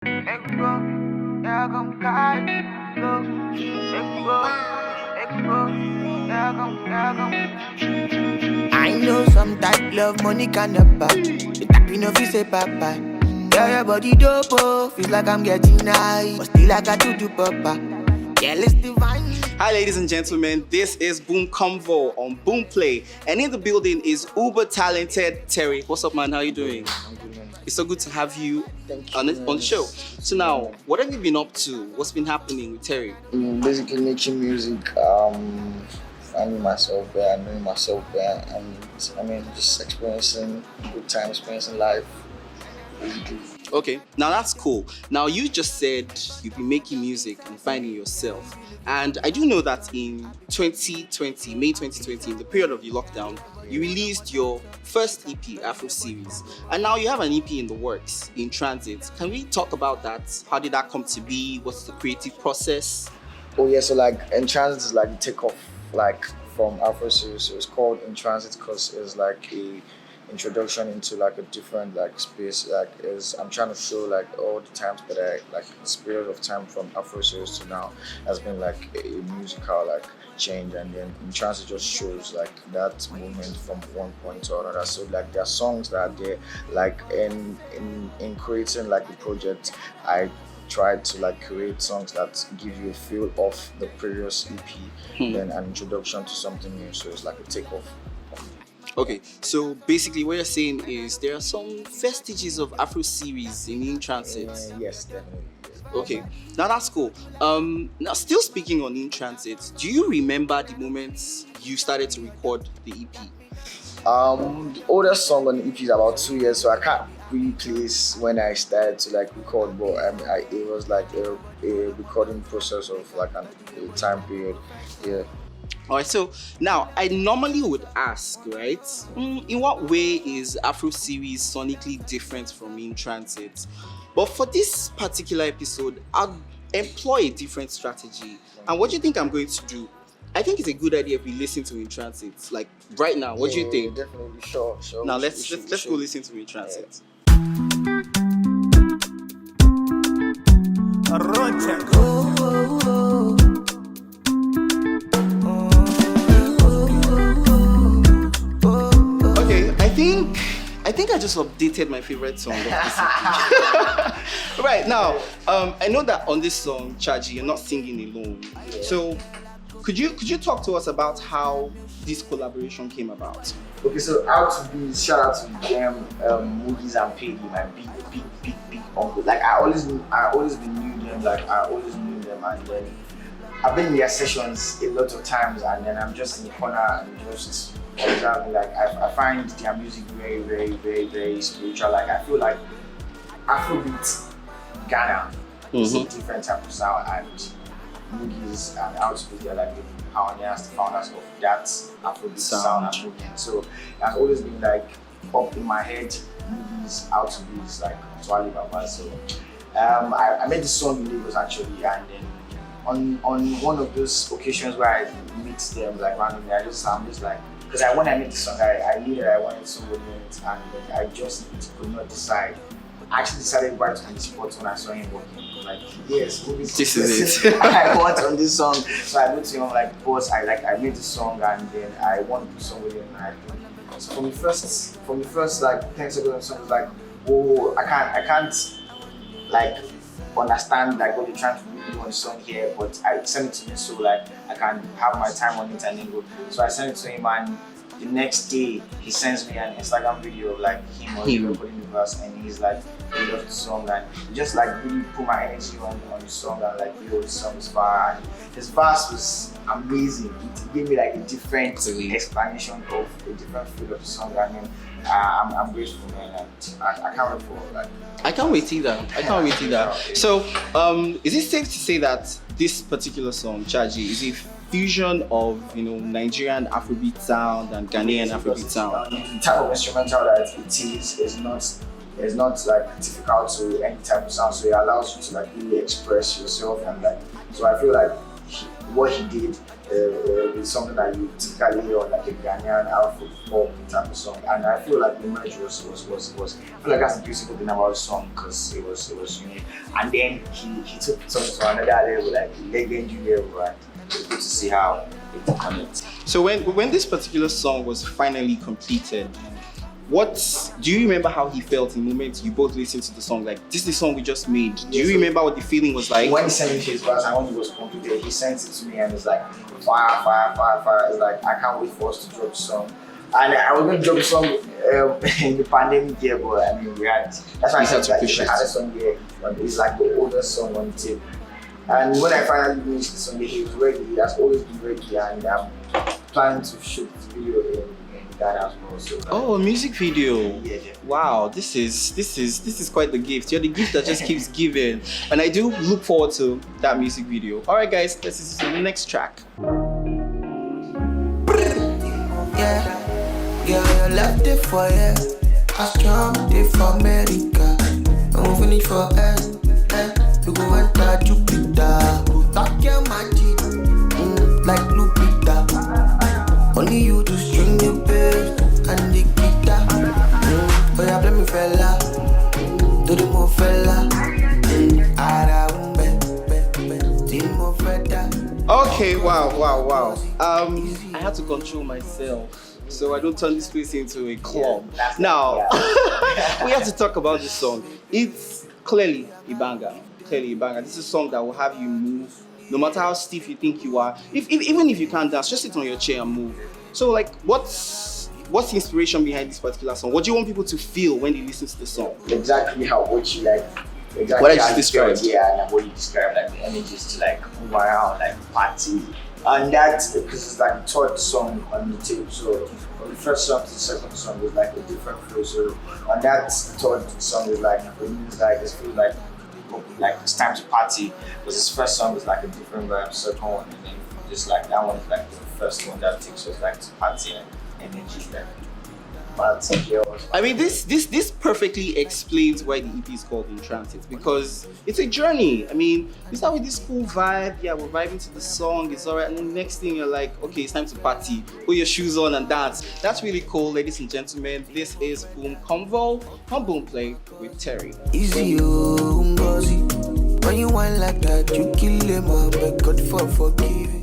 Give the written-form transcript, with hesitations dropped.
I know some type love money can buy. The type you know fi say papa. Yeah, your body dope, oh. Feels like I'm getting high, but still I got to do papa. Yeah, let's divine. Hi ladies and gentlemen, this is Boom Convo on Boom Play, and in the building is uber talented Terri. What's up, man? How you doing? I'm good, man. It's so good to have you Thank on you. the show. So now, what have you been up to? What's been happening with Terri? Basically making music, finding myself there, knowing myself there, and just experiencing good time, experiencing life. Basically. Okay, now that's cool. Now you just said you've been making music and finding yourself, and I do know that in 2020, May 2020, in the period of the lockdown, you released your first EP, Afro Series, and now you have an EP in the works, In Transit. Can we talk about that? How did that come to be? What's the creative process? Oh yeah, so like In Transit is like the takeoff like from Afro Series. So it's called In Transit because it's like a introduction into like a different like space. Like is I'm trying to show like all the times that I like this period of time from Afro Series to now has been like a musical like change, and then In Transit just shows like that movement from one point to another. So like there are songs that are there like in creating like the project. I tried to like create songs that give you a feel of the previous EP, then an introduction to something new. So it's like a takeoff. Okay, so basically what you're saying is there are some vestiges of Afro Series in Transit. Yes, definitely. Yes. Okay, now that's cool. Now still speaking on In Transit, do you remember the moments you started to record the EP? The oldest song on the EP is about 2 years, so I can't really place when I started to like record, but it was like a recording process of like a time period. Yeah. Alright, so now I normally would ask, right? In what way is Afro Series sonically different from In Transit? But for this particular episode, I'll employ a different strategy. And what do you think I'm going to do? I think it's a good idea if we listen to In Transit, like right now. What do you think? Definitely, sure. Now let's go listen to In Transit. Okay, I think I just updated my favorite song of this EP. Right now, I know that on this song, Chaji, you're not singing alone. Yeah. So could you talk to us about how this collaboration came about? Okay, so shout out to them, Moody's and Peggy, my big uncle. Like I always knew them. Like I always knew them, and then I've been in their sessions a lot of times, and then I'm just in the corner and just observing. Like I find their music very, very, very, very spiritual. Like I feel like Afrobeat Ghana is a different type of sound, and Moody's and Outbeat, they're like the pioneers, the founders of that Afrobeat sound and movement. So that's always been like up in my head. Moody's, Outbeat, like Twali Baba. So I made this song in Lagos actually, and then on one of those occasions where I meet them like randomly, I'm just like, because when I made the song, I knew that I wanted somebody in it, and I just could not decide. I actually decided right on the spot when I saw him working. Like, yes, this is it. I want on this song. So I went to him, I'm like, boss, I made the song, and then I want to do song with him. And so from the first like 10 seconds of the song, it was like, oh, I can't like understand like what you're trying to do on the song here, but I sent it to him so like I can have my time on it and then go. So I sent it to him, and the next day he sends me an Instagram video of like him recording the verse, and he's like, he loves the song, and he just like really put my energy on the song, and like, yo, this song is fire. And his verse was amazing. It gave me like a different explanation of a different feel of the song. I mean, I'm grateful, man, and I can't wait for like. I can't wait either. So, is it safe to say that this particular song, Chaji, is a fusion of Nigerian Afrobeat sound and Ghanaian Afrobeat sound? The type of instrumental that it is not like typical to any type of sound, so it allows you to like really express yourself, and like, so I feel like what he did it's something that you typically hear on like a Ghanaian Afro pop type of song, and I feel like the merge was I feel like that's the beautiful thing about the song because it was unique. And then he took it to another level, like legendary level, and it's good to see how it connects. So when this particular song was finally completed, what do you remember how he felt in the moment you both listened to the song? Like, this is the song we just made. Do you remember what the feeling was like? When he sent me his verse and when he was completed, he sent it to me and it's like fire, fire, fire, fire. It's like I can't wait for us to drop the song. And I was going to drop the song in the pandemic year, but I mean that's why I said that I had a song here. It's like the oldest song on the tape. And when I finally finished the song, he was ready. He has always been ready, and I'm planning to shoot the video in Ghana as well. So, oh, a music video! Yeah. Wow, this is quite the gift. You're the gift that just keeps giving, and I do look forward to that music video. All right, guys, let's listen to the next track. Yeah, you left it for you. I strong it for America. I'm moving it for us. You go enter Jupiter. Talk your magic, like Lupita. Only you to string the bass and the guitar. Oh yeah, play me fella, do the more fella. Okay, wow. I had to control myself so I don't turn this place into a club. Now, we have to talk about this song. It's clearly a banger. This is a song that will have you move, no matter how stiff you think you are. Even if you can't dance, just sit on your chair and move. So, like, what's the inspiration behind this particular song? What do you want people to feel when they listen to the song? Exactly what you like. Exactly what I just described. Yeah, and what you described, like the energies to like move around, like party. And that, because it's like the third song on the tape, so from the first song to the second song was like a different flow. So on that third song is like, for me, it's like, it feels like it's time to party. Because this first song is like a different vibe, second one, and then just like that one is like the first one that takes us like to party and energy, like party. I mean, this perfectly explains why the EP is called In Transit, because it's a journey. I mean, you start with this cool vibe, yeah, we're vibing to the song, it's alright, and then the next thing you're like, okay, it's time to party, put your shoes on and dance. That's really cool, ladies and gentlemen. This is Boom Convo on Boom Play with Terri. Easy, Ngozi. When you whine like that, you kill him, man. Beg God for forgiving.